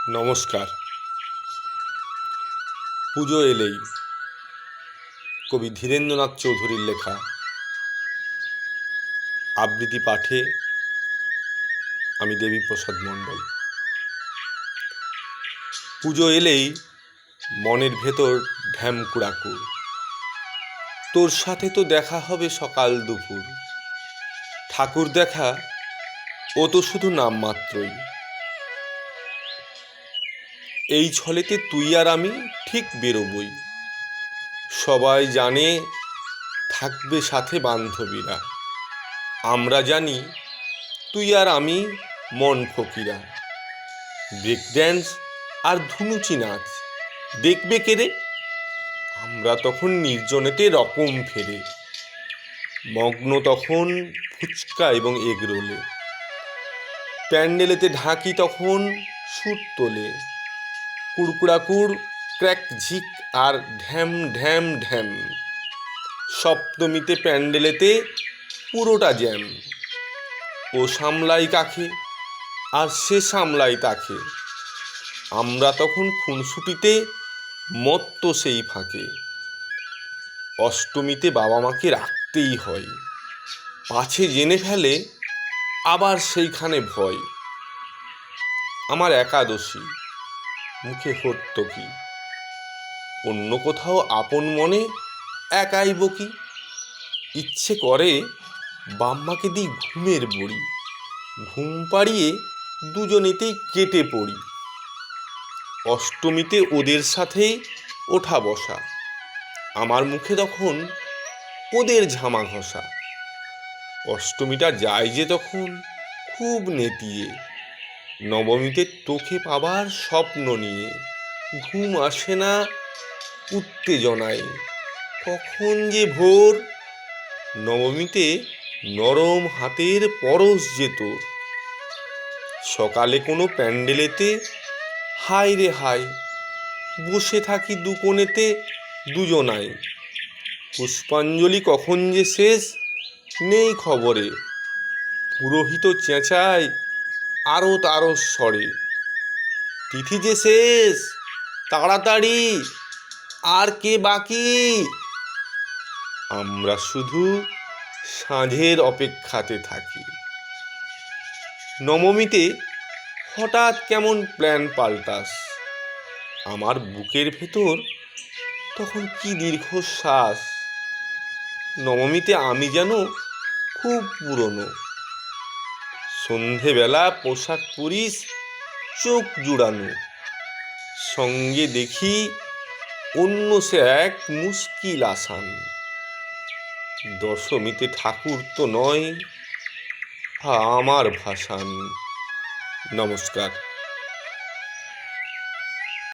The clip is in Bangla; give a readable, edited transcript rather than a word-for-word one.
নমস্কার। পুজো এলেই কবি ধীরেন্দ্রনাথ চৌধুরীর লেখা আবৃত্তি পাঠে আমি দেবীপ্রসাদ মণ্ডল। পুজো এলেই মনের ভেতর ঢ্যাম কুড়াকুর, তোর সাথে তো দেখা হবে সকাল দুপুর। ঠাকুর দেখা ও তো শুধু নাম মাত্রই, এই ছলেতে তুই আর আমি ঠিক বেরোবই। সবাই জানে থাকবে সাথে বান্ধবীরা, আমরা জানি তুই আর আমি মন ফকিরা। ব্রেক ড্যান্স আর ধুনুচি নাচ দেখবে কেড়ে, আমরা তখন নির্জনেতে রকম ফেরে। মগ্ন তখন ফুচকা এবং এগরোলে, প্যান্ডেলেতে ঢাকি তখন সুর তোলে। কুড়কুড়াকুড় ক্র্যাক ঝিক আর ঢ্যাম ঢ্যাম ঢ্যাম, সপ্তমীতে প্যান্ডেলেতে পুরোটা জ্যাম। ও সামলাই কাকে আর সে সামলাই তাকে, আমরা তখন খুনসুটিতে মত্ত সেই ফাঁকে। অষ্টমীতে বাবা মাকে রাখতেই হয়, পাছে জেনে ফেলে আবার সেইখানে ভয়। আমার একাদশী মুখে হর্তুকি, অন্য কোথাও আপন মনে একাই বকি। ইচ্ছে করে বাম্মাকে দিই ঘুমের বড়ি, ঘুম পাড়িয়ে দুজনেতেই কেটে পড়ি। অষ্টমীতে ওদের সাথেই ওঠা বসা, আমার মুখে তখন ওদের ঝামা ঘষা। অষ্টমীটা যায় যে তখন খুব নেতিয়ে, নবমীতে তোকে পাবার স্বপ্ন নিয়ে। ঘুম আসে না উত্তেজনায়, কখন যে ভোর। নবমীতে নরম হাতের পরশ যে তোর। সকালে কোনো প্যান্ডেলেতে হায় রে হায়, বসে থাকি দু কোণেতে দুজনায়। পুষ্পাঞ্জলি কখন যে শেষ নেই খবরে, পুরোহিত চেঁচায় আরো তারো স্বরে। তিথি যে শেষ তাড়াতাড়ি, আর কে বাকি। আমরা শুধু সাঁঝের অপেক্ষাতে থাকি। নবমীতে হঠাৎ কেমন প্ল্যান পাল্টাস, আমার বুকের ভেতর তখন কি দীর্ঘশ্বাস। নবমীতে আমি যেন খুব পুরনো, সন্ধেবেলা পোশাক পরিস চোখ জুড়ানো। সঙ্গে দেখি অন্য সে এক মুশকিল আসান। দশমীতে ঠাকুর তো নয় আমার ভাসান। নমস্কার।